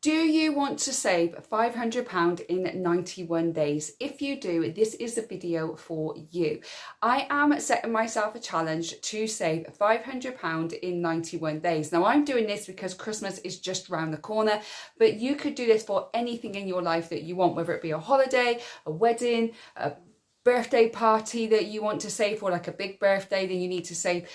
Do you want to save £500 in 91 days? If you do, this is the video for you. I am setting myself a challenge to save £500 in 91 days. Now, I'm doing this because Christmas is just around the corner, but you could do this for anything in your life that you want, whether it be a holiday, a wedding, a birthday party that you want to save for, like a big birthday, then you need to save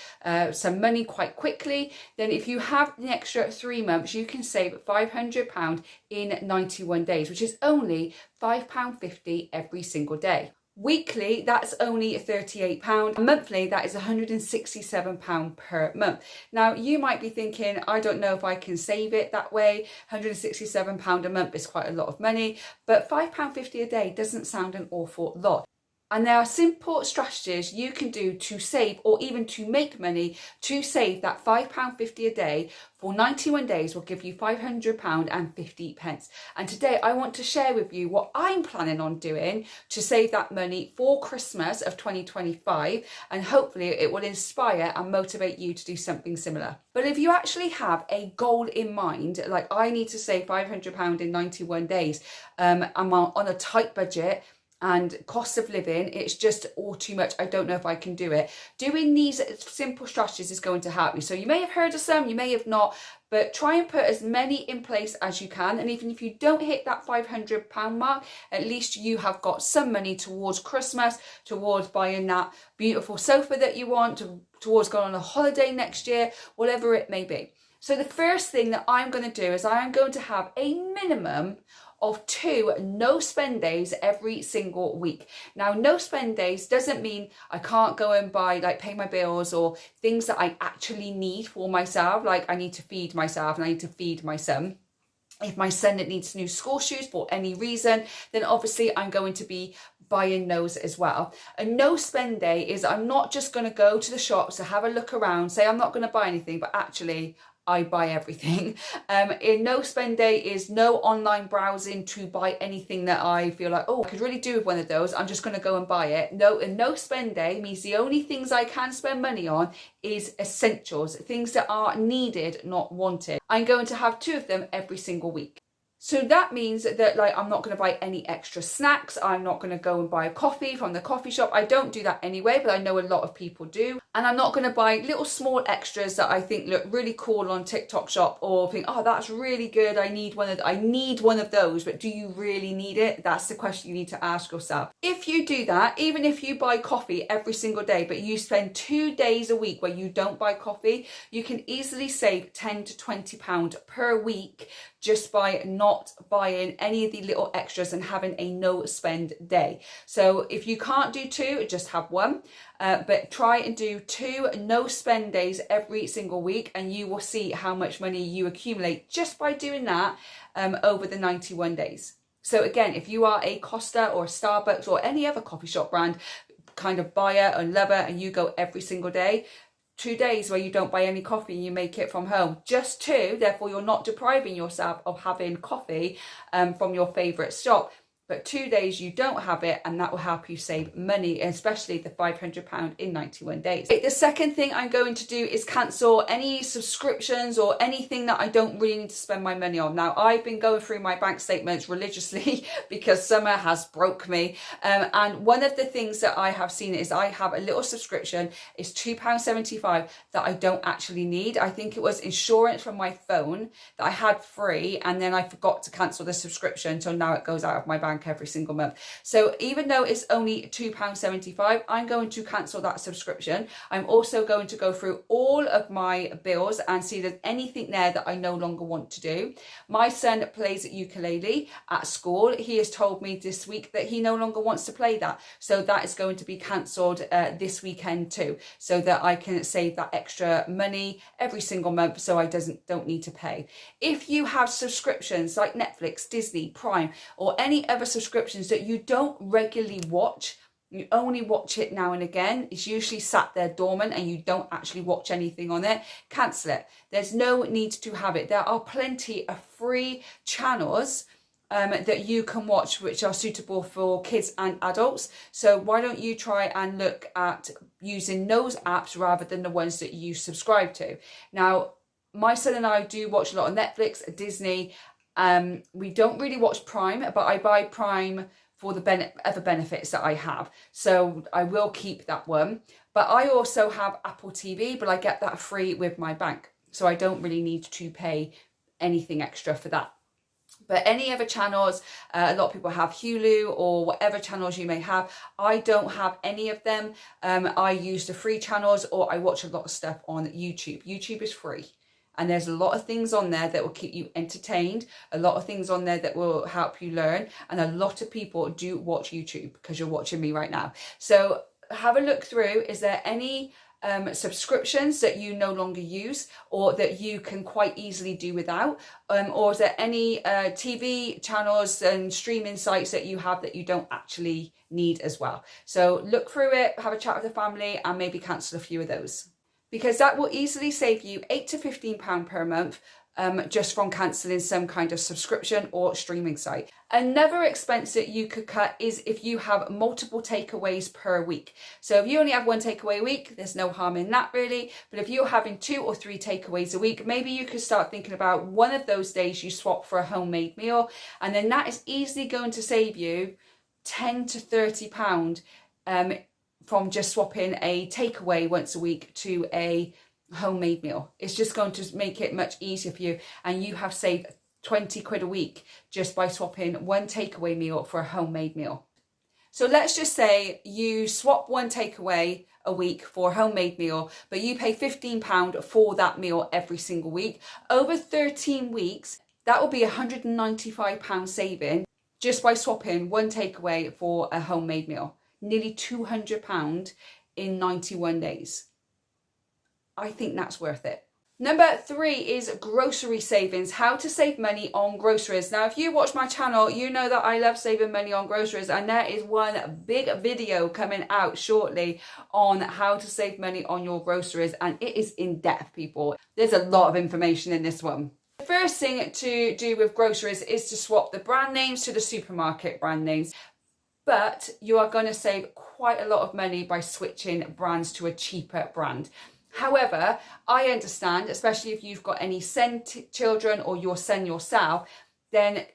some money quite quickly. Then if you have the extra 3 months, you can save £500 in 91 days, which is only £5.50 every single day. Weekly, that's only £38. Monthly, that is £167 per month. Now, you might be thinking, I don't know if I can save it that way. £167 a month is quite a lot of money, but £5.50 a day doesn't sound an awful lot. And there are simple strategies you can do to save, or even to make money, to save that £5.50 a day for 91 days will give you £500 and 50 pence. And today I want to share with you what I'm planning on doing to save that money for Christmas of 2025. And hopefully it will inspire and motivate you to do something similar. But if you actually have a goal in mind, like I need to save £500 in 91 days, I'm on a tight budget, and cost of living, it's just all too much. I don't know if I can do it. Doing these simple strategies is going to help you. So you may have heard of some, you may have not, but try and put as many in place as you can. And even if you don't hit that £500 mark, at least you have got some money towards Christmas, towards buying that beautiful sofa that you want, towards going on a holiday next year, whatever it may be. So the first thing that I'm going to do is I am going to have a minimum of 2 no spend days every single week. Now, no spend days doesn't mean I can't go and buy, like, pay my bills or things that I actually need for myself. Like, I need to feed myself and I need to feed my son. If my son needs new school shoes for any reason, then obviously I'm going to be buying those as well. A no spend day is I'm not just going to go to the shops to have a look around, say I'm not going to buy anything, but actually I buy everything. In no spend day is no online browsing to buy anything that I feel like, oh, I could really do with one of those. I'm just going to go and buy it. No, a no spend day means the only things I can spend money on is essentials, things that are needed, not wanted. I'm going to have 2 of them every single week. So that means that, like, I'm not going to buy any extra snacks. I'm not going to go and buy a coffee from the coffee shop. I don't do that anyway, but I know a lot of people do. And I'm not going to buy little small extras that I think look really cool on TikTok shop, or think, oh, that's really good. I need one of those. But do you really need it? That's the question you need to ask yourself. If you do that, even if you buy coffee every single day, but you spend 2 days a week where you don't buy coffee, you can easily save £10 to £20 per week just by not buying any of the little extras and having a no spend day. So if you can't do 2, just have 1, but try and do 2 no spend days every single week, and you will see how much money you accumulate just by doing that over the 91 days. So again, if you are a Costa or a Starbucks or any other coffee shop brand kind of buyer or lover, and you go every single day, 2 days where you don't buy any coffee and you make it from home, just 2, therefore you're not depriving yourself of having coffee from your favourite shop. But 2 days you don't have it, and that will help you save money, especially the £500 in 91 days. The second thing I'm going to do is cancel any subscriptions or anything that I don't really need to spend my money on. Now, I've been going through my bank statements religiously because summer has broke me. And one of the things that I have seen is I have a little subscription. It's £2.75 that I don't actually need. I think it was insurance from my phone that I had free, and then I forgot to cancel the subscription, so now it goes out of my bank every single month. So even though it's only £2.75, I'm going to cancel that subscription. I'm also going to go through all of my bills and see if there's anything there that I no longer want to do. My son plays ukulele at school. He has told me this week that he no longer wants to play that. So that is going to be cancelled this weekend too, so that I can save that extra money every single month, so I don't need to pay. If you have subscriptions like Netflix, Disney, Prime, or any other subscriptions that you don't regularly watch, you only watch it now and again, it's usually sat there dormant and you don't actually watch anything on it, cancel it. There's no need to have it. There are plenty of free channels that you can watch which are suitable for kids and adults. So why don't you try and look at using those apps rather than the ones that you subscribe to. Now, my son and I do watch a lot of Netflix, Disney, We don't really watch Prime, but I buy Prime for the other benefits that I have. So I will keep that one. But I also have Apple TV, but I get that free with my bank. So I don't really need to pay anything extra for that. But any other channels, a lot of people have Hulu or whatever channels you may have. I don't have any of them. I use the free channels, or I watch a lot of stuff on YouTube. YouTube is free. And there's a lot of things on there that will keep you entertained, a lot of things on there that will help you learn. And a lot of people do watch YouTube, because you're watching me right now. So have a look through. Is there any subscriptions that you no longer use, or that you can quite easily do without? Or is there any TV channels and streaming sites that you have that you don't actually need as well? So look through it, have a chat with the family, and maybe cancel a few of those, because that will easily save you £8 to £15 per month just from cancelling some kind of subscription or streaming site. Another expense that you could cut is if you have multiple takeaways per week. So if you only have one takeaway a week, there's no harm in that really. But if you're having 2 or 3 takeaways a week, maybe you could start thinking about one of those days you swap for a homemade meal, and then that is easily going to save you £10 to £30 from just swapping a takeaway once a week to a homemade meal. It's just going to make it much easier for you, and you have saved 20 quid a week just by swapping one takeaway meal for a homemade meal. So let's just say you swap one takeaway a week for a homemade meal, but you pay £15 for that meal every single week. Over 13 weeks, that will be £195 saving just by swapping one takeaway for a homemade meal. Nearly £200 in 91 days. I think that's worth it. Number 3 is grocery savings, how to save money on groceries. Now, if you watch my channel, you know that I love saving money on groceries, and there is one big video coming out shortly on how to save money on your groceries, and it is in depth, people. There's a lot of information in this one. The first thing to do with groceries is to swap the brand names to the supermarket brand names. But you are going to save quite a lot of money by switching brands to a cheaper brand. However, I understand, especially if you've got any send children or your son yourself, then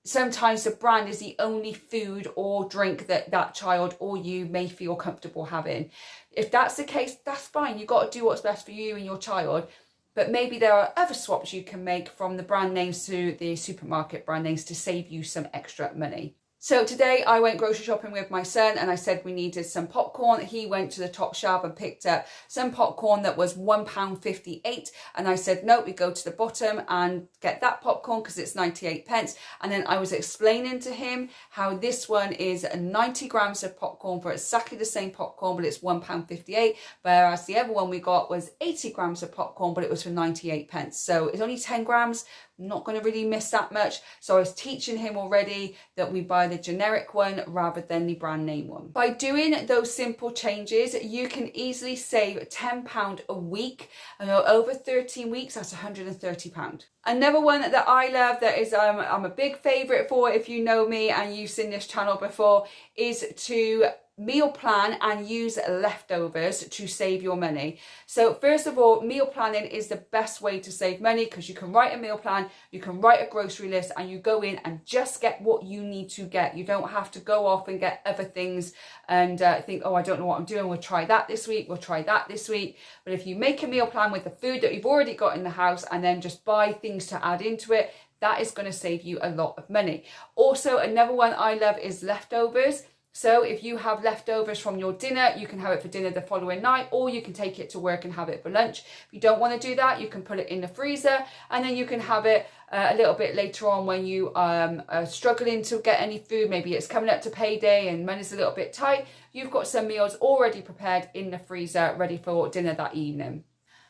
sometimes the brand is the only food or drink that that child or you may feel comfortable having. If that's the case, that's fine. You've got to do what's best for you and your child. But maybe there are other swaps you can make from the brand names to the supermarket brand names to save you some extra money. So today I went grocery shopping with my son, and I said we needed some popcorn. He went to the top shelf and picked up some popcorn that was £1.58. And I said, no, we go to the bottom and get that popcorn because it's 98 pence. And then I was explaining to him how this one is 90 grams of popcorn for exactly the same popcorn, but it's £1.58. Whereas the other one we got was 80 grams of popcorn, but it was for 98 pence. So it's only 10 grams. Not going to really miss that much. So I was teaching him already that we buy the generic one rather than the brand name one. By doing those simple changes, you can easily save £10 a week. And over 13 weeks, that's £130. Another one that I love, that is I'm a big favourite for, if you know me and you've seen this channel before, is to meal plan and use leftovers to save your money. So first of all, meal planning is the best way to save money, because you can write a meal plan, you can write a grocery list, and you go in and just get what you need to get. You don't have to go off and get other things and think, oh, I don't know what I'm doing, we'll try that this week, we'll try that this week. But if you make a meal plan with the food that you've already got in the house and then just buy things to add into it, that is going to save you a lot of money. Also, another one I love is leftovers. So if you have leftovers from your dinner, you can have it for dinner the following night, or you can take it to work and have it for lunch. If you don't want to do that, you can put it in the freezer, and then you can have it a little bit later on when you are struggling to get any food. Maybe it's coming up to payday and money's a little bit tight. You've got some meals already prepared in the freezer, ready for dinner that evening.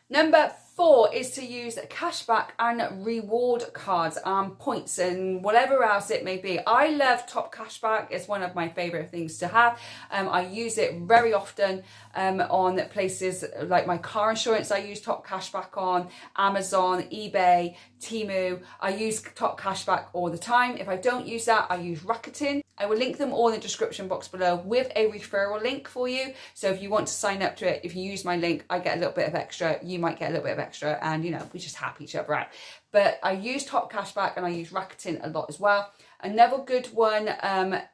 Number 4 is to use cashback and reward cards and points and whatever else it may be. I love Top Cashback. It's one of my favourite things to have. I use it very often on places like my car insurance. I use Top Cashback on Amazon, eBay, Temu. I use Top Cashback all the time. If I don't use that, I use Rakuten. I will link them all in the description box below with a referral link for you. So if you want to sign up to it, if you use my link, I get a little bit of extra, you might get a little bit of extra, and you know, we just help each other out. But I use Top Cashback and I use Rakuten a lot as well. Another good one,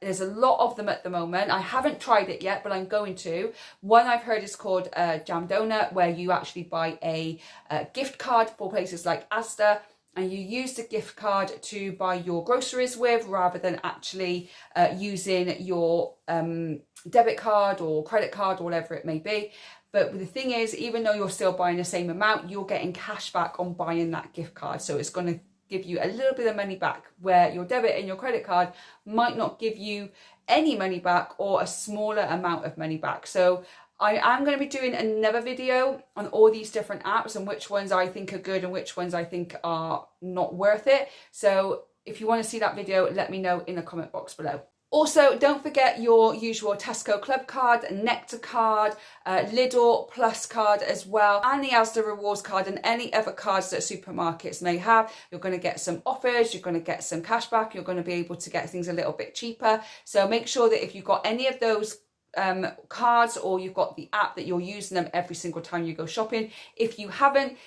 there's a lot of them at the moment. I haven't tried it yet, but I'm going to. One I've heard is called Jam Donut, where you actually buy a gift card for places like Asda, and you use the gift card to buy your groceries with, rather than actually using your debit card or credit card or whatever it may be. But the thing is, even though you're still buying the same amount, you're getting cash back on buying that gift card. So it's going to give you a little bit of money back, where your debit and your credit card might not give you any money back, or a smaller amount of money back. So I am going to be doing another video on all these different apps and which ones I think are good and which ones I think are not worth it. So if you want to see that video, let me know in the comment box below. Also, don't forget your usual Tesco Club card, Nectar card, Lidl Plus card as well, and the Asda Rewards card, and any other cards that supermarkets may have. You're going to get some offers, you're going to get some cash back, you're going to be able to get things a little bit cheaper. So make sure that if you've got any of those cards, or you've got the app, that you're using them every single time you go shopping. If you haven't,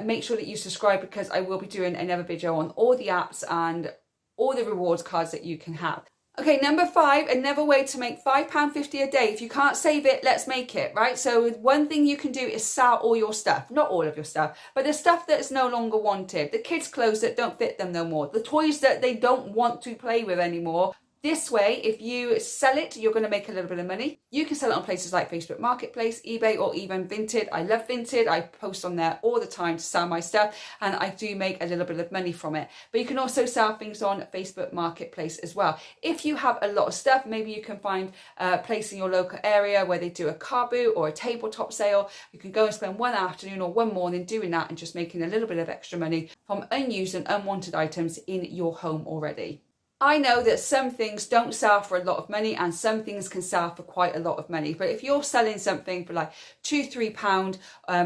make sure that you subscribe, because I will be doing another video on all the apps and all the rewards cards that you can have. Okay, number 5, another way to make £5.50 a day. If you can't save it, let's make it, right? So one thing you can do is sell all your stuff. Not all of your stuff, but the stuff that's no longer wanted. The kids' clothes that don't fit them no more. The toys that they don't want to play with anymore. This way, if you sell it, you're going to make a little bit of money. You can sell it on places like Facebook Marketplace, eBay, or even Vinted. I love Vinted. I post on there all the time to sell my stuff, and I do make a little bit of money from it. But you can also sell things on Facebook Marketplace as well. If you have a lot of stuff, maybe you can find a place in your local area where they do a car boot or a tabletop sale. You can go and spend one afternoon or one morning doing that and just making a little bit of extra money from unused and unwanted items in your home already. I know that some things don't sell for a lot of money, and some things can sell for quite a lot of money. But if you're selling something for like £2-3,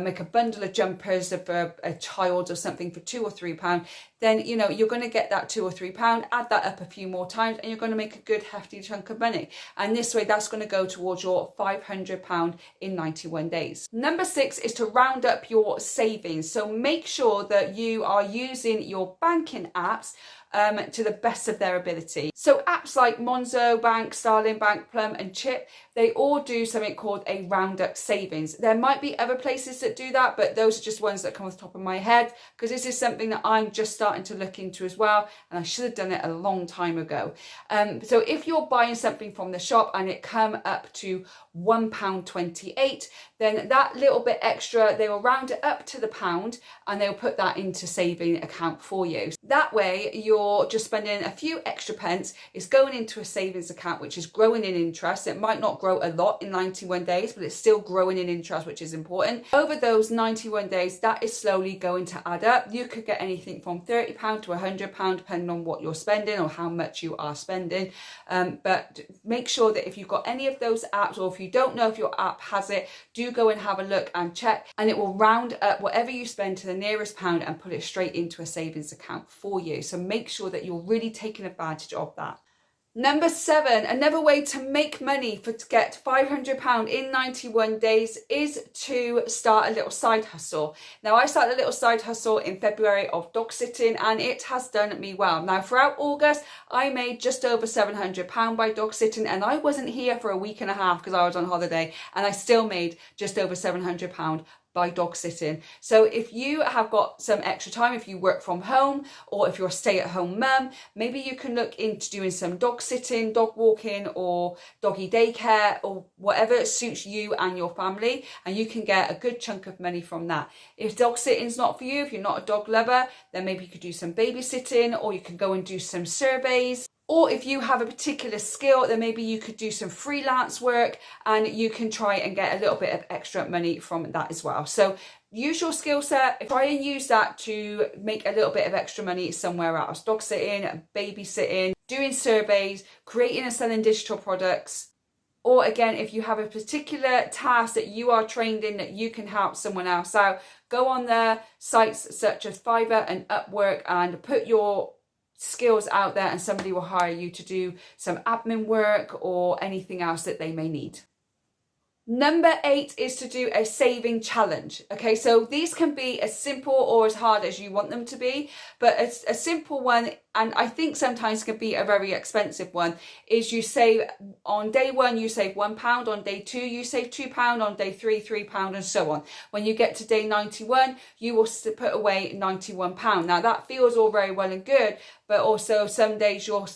make a bundle of jumpers for a child or something for £2 or £3, then you know you're going to get that £2 or £3, add that up a few more times, and you're going to make a good hefty chunk of money. And this way, that's going to go towards your £500 in 91 days. Number 6 is to round up your savings. So make sure that you are using your banking apps to the best of their ability. So apps like Monzo Bank, Starling Bank, Plum and Chip, they all do something called a roundup savings. There might be other places that do that, but those are just ones that come off the top of my head, because this is something that I'm just starting to look into as well, and I should have done it a long time ago. So if you're buying something from the shop and it come up to £1.28, then that little bit extra, they will round it up to the pound, and they'll put that into saving account for you. That way you're just spending a few extra pence, it's going into a savings account which is growing in interest. It might not grow a lot in 91 days, but it's still growing in interest, which is important. Over those 91 days, that is slowly going to add up. You could get anything from £30 to £100, depending on what you're spending or how much you are spending. But make sure that if you've got any of those apps, or if you don't know if your app has it, do go and have a look and check, and it will round up whatever you spend to the nearest pound and put it straight into a savings account for you. So make sure that you're really taking advantage of that. Number 7, another way to make money to get £500 in 91 days is to start a little side hustle. Now, I started a little side hustle in February of dog sitting, and it has done me well. Now, throughout August, I made just over £700 by dog sitting, and I wasn't here for a week and a half because I was on holiday, and I still made just over £700 by dog sitting. So if you have got some extra time, if you work from home, or if you're a stay-at-home mum, maybe you can look into doing some dog sitting, dog walking, or doggy daycare, or whatever suits you and your family, and you can get a good chunk of money from that. If dog sitting's not for you, if you're not a dog lover, then maybe you could do some babysitting, or you can go and do some surveys. Or if you have a particular skill, then maybe you could do some freelance work, and you can try and get a little bit of extra money from that as well. So use your skill set, try and use that to make a little bit of extra money somewhere else. Dog sitting, babysitting, doing surveys, creating and selling digital products. Or again, if you have a particular task that you are trained in that you can help someone else out, go on there, sites such as Fiverr and Upwork, and put your skills out there and somebody will hire you to do some admin work or anything else that they may need. Number 8 is to do a saving challenge. Okay, so these can be as simple or as hard as you want them to be, but a simple one, and I think sometimes can be a very expensive one, is you save on day 1, you save £1, on day 2, you save £2, on day 3, £3, and so on. When you get to day 91, you will put away £91. Now that feels all very well and good, but also some days you'll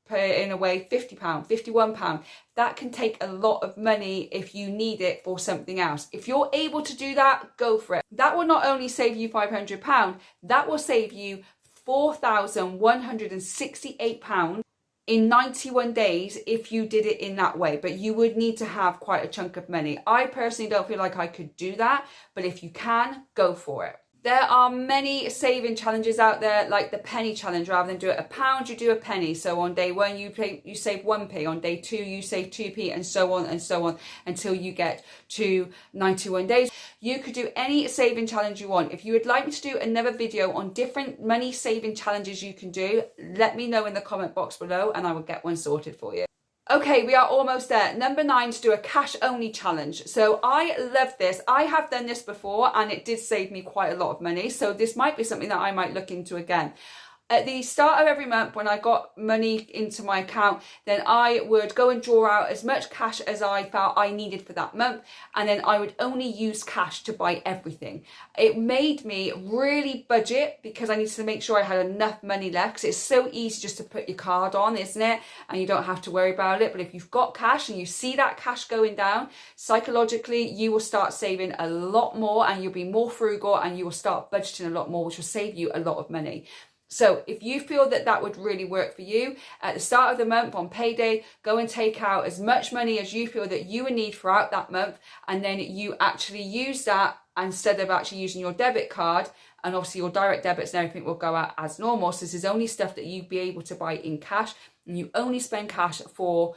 put in away £50, £51. That can take a lot of money if you need it for something else. If you're able to do that, go for it. That will not only save you £500, that will save you £4,168 in 91 days if you did it in that way. But you would need to have quite a chunk of money. I personally don't feel like I could do that, but if you can, go for it. There are many saving challenges out there, like the penny challenge. Rather than do it £1, you do a penny. So on day 1, you save 1p. On day 2, you save 2p, and so on until you get to 91 days. You could do any saving challenge you want. If you would like me to do another video on different money saving challenges you can do, let me know in the comment box below and I will get one sorted for you. Okay, we are almost there. Number 9, to do a cash only challenge. So I love this. I have done this before and it did save me quite a lot of money. So this might be something that I might look into again. At the start of every month, when I got money into my account, then I would go and draw out as much cash as I felt I needed for that month. And then I would only use cash to buy everything. It made me really budget because I needed to make sure I had enough money left. Because it's so easy just to put your card on, isn't it? And you don't have to worry about it. But if you've got cash and you see that cash going down, psychologically, you will start saving a lot more and you'll be more frugal and you will start budgeting a lot more, which will save you a lot of money. So if you feel that that would really work for you, at the start of the month on payday, go and take out as much money as you feel that you would need throughout that month. And then you actually use that instead of actually using your debit card. And obviously your direct debits and everything will go out as normal. So this is only stuff that you'd be able to buy in cash. And you only spend cash for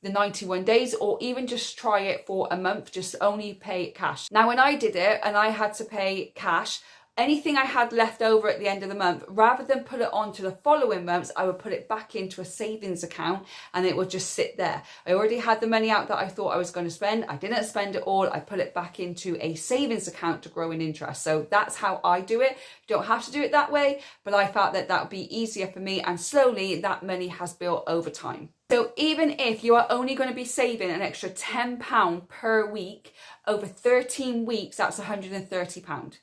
the 91 days, or even just try it for a month, just only pay cash. Now, when I did it and I had to pay cash, anything I had left over at the end of the month, rather than put it on to the following months, I would put it back into a savings account and it would just sit there. I already had the money out that I thought I was going to spend. I didn't spend it all. I put it back into a savings account to grow in interest. So that's how I do it. You don't have to do it that way, but I felt that that would be easier for me, and slowly that money has built over time. So even if you are only going to be saving an extra £10 per week, over 13 weeks, that's £130.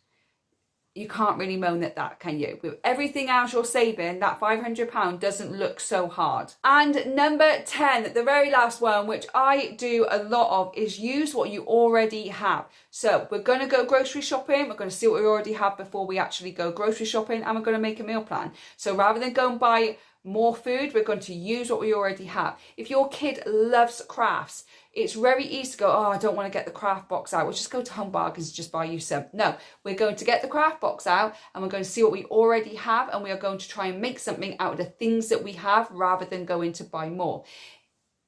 You can't really moan at that, can you? With everything else you're saving, that £500 doesn't look so hard. And number 10, the very last one, which I do a lot of, is use what you already have. So we're going to go grocery shopping. We're going to see what we already have before we actually go grocery shopping, and we're going to make a meal plan. So rather than go and buy more food, we're going to use what we already have. If your kid loves crafts, it's very easy to go, oh, I don't want to get the craft box out. We'll just go to Home Bargains and just buy you some. No, we're going to get the craft box out and we're going to see what we already have, and we are going to try and make something out of the things that we have rather than going to buy more.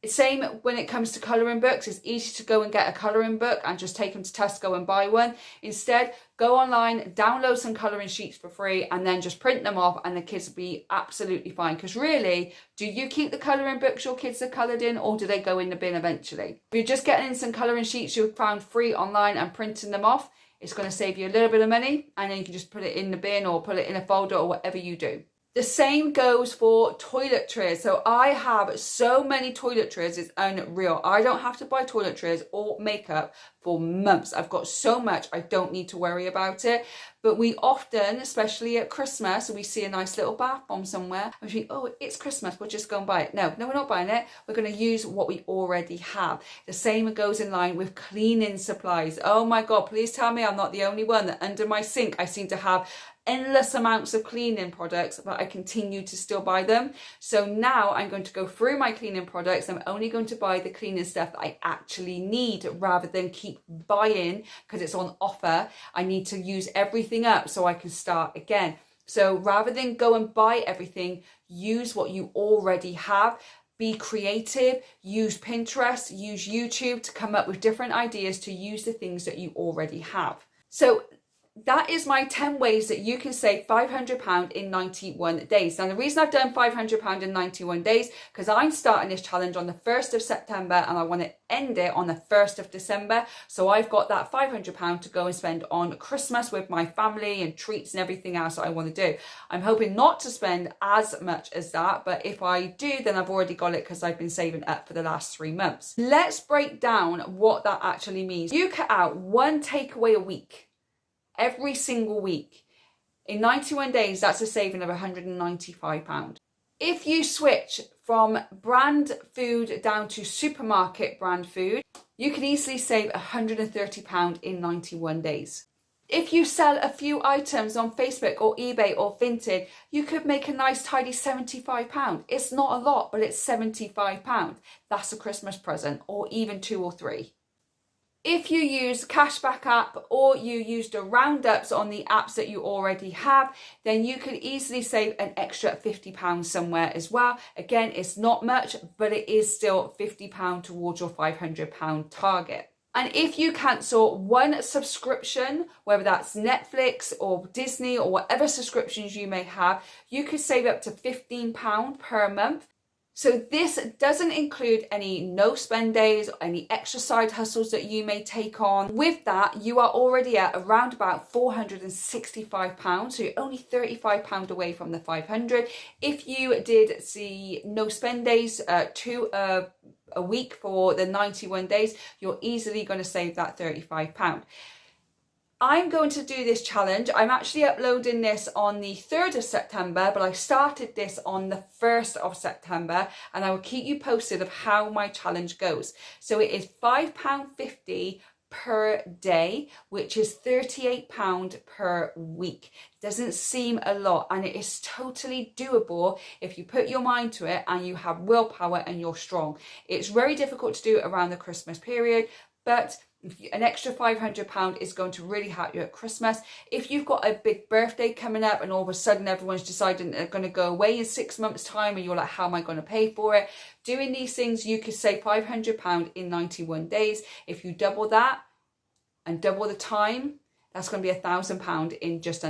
Same when it comes to colouring books. It's easy to go and get a colouring book and just take them to Tesco and buy one. Instead, go online, download some colouring sheets for free, and then just print them off, and the kids will be absolutely fine. Because really, do you keep the colouring books your kids are coloured in, or do they go in the bin eventually? If you're just getting in some colouring sheets you found free online and printing them off, it's going to save you a little bit of money, and then you can just put it in the bin or put it in a folder or whatever you do. The same goes for toiletries. So I have so many toiletries, it's unreal. I don't have to buy toiletries or makeup for months. I've got so much, I don't need to worry about it. But we often, especially at Christmas, we see a nice little bath bomb somewhere and we think, oh, it's Christmas, we'll just go and buy it. No, we're not buying it. We're going to use what we already have. The same goes in line with cleaning supplies. Oh my God, please tell me I'm not the only one that under my sink I seem to have endless amounts of cleaning products, but I continue to still buy them. So now I'm going to go through my cleaning products. I'm only going to buy the cleaning stuff that I actually need, rather than keep buying because it's on offer. I need to use everything up so I can start again. So rather than go and buy everything, use what you already have. Be creative, use Pinterest, use YouTube to come up with different ideas to use the things that you already have. So that is my 10 ways that you can save £500 in 91 days. Now, the reason I've done £500 in 91 days, because I'm starting this challenge on the 1st of September and I want to end it on the 1st of December. So I've got that £500 to go and spend on Christmas with my family and treats and everything else that I want to do. I'm hoping not to spend as much as that, but if I do, then I've already got it because I've been saving up for the last 3 months. Let's break down what that actually means. You cut out one takeaway a week. Every single week. In 91 days, that's a saving of £195. If you switch from brand food down to supermarket brand food, you can easily save £130 in 91 days. If you sell a few items on Facebook or eBay or Vinted, you could make a nice tidy £75. It's not a lot, but it's £75. That's a Christmas present, or even 2 or 3. If you use Cashback app or you use the roundups on the apps that you already have, then you could easily save an extra £50 somewhere as well. Again, it's not much, but it is still £50 towards your £500 target. And if you cancel one subscription, whether that's Netflix or Disney or whatever subscriptions you may have, you could save up to £15 per month. So this doesn't include any no spend days or any extra side hustles that you may take on. With that, you are already at around about £465. So you're only £35 away from the 500. If you did see no spend days, 2 a week for the 91 days, you're easily going to save that £35. I'm going to do this challenge. I'm actually uploading this on the 3rd of September, but I started this on the 1st of September, and I will keep you posted of how my challenge goes. So it is £5.50 per day, which is £38 per week. Doesn't seem a lot, and it is totally doable if you put your mind to it and you have willpower and you're strong. It's very difficult to do around the Christmas period, but an extra £500 is going to really help you at Christmas. If you've got a big birthday coming up and all of a sudden everyone's deciding they're going to go away in 6 months' time and you're like, how am I going to pay for it? Doing these things, you could save £500 in 91 days. If you double that and double the time, that's going to be £1,000 in just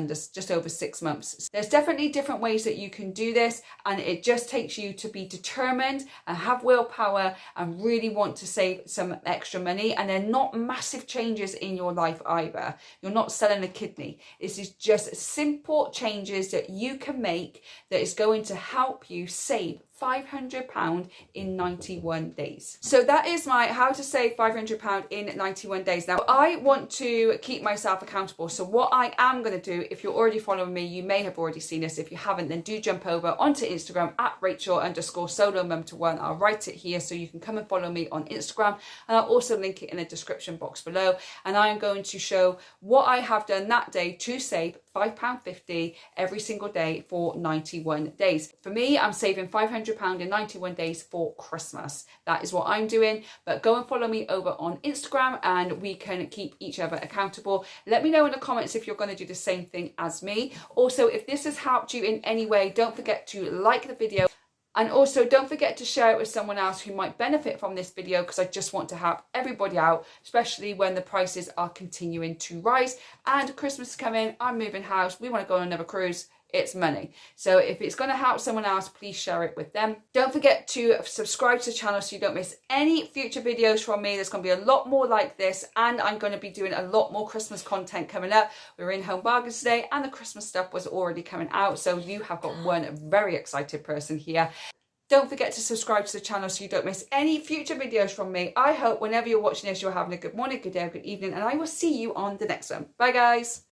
over 6 months. There's definitely different ways that you can do this, and it just takes you to be determined and have willpower and really want to save some extra money. And they're not massive changes in your life either. You're not selling a kidney. This is just simple changes that you can make that is going to help you save £500 in 91 days. So that is my how to save £500 in 91 days. Now, I want to keep myself accountable. So what I am going to do, if you're already following me, you may have already seen this. If you haven't, then do jump over onto Instagram at Rachel_solo_mum21. I'll write it here so you can come and follow me on Instagram. And I'll also link it in the description box below. And I'm going to show what I have done that day to save £5.50 every single day for 91 days. For me, I'm saving £500 in 91 days for Christmas. That is what I'm doing. But go and follow me over on Instagram and we can keep each other accountable. Let me know in the comments if you're going to do the same thing as me. Also, if this has helped you in any way, don't forget to like the video. And also don't forget to share it with someone else who might benefit from this video, because I just want to help everybody out, especially when the prices are continuing to rise and Christmas is coming. I'm moving house. We want to go on another cruise. It's money. So if it's going to help someone else, please share it with them. Don't forget to subscribe to the channel so you don't miss any future videos from me. There's going to be a lot more like this, and I'm going to be doing a lot more Christmas content coming up. We're in Home Bargains today and the Christmas stuff was already coming out. So you have got one very excited person here. Don't forget to subscribe to the channel so you don't miss any future videos from me. I hope whenever you're watching this, you're having a good morning, good day, or good evening, and I will see you on the next one. Bye, guys.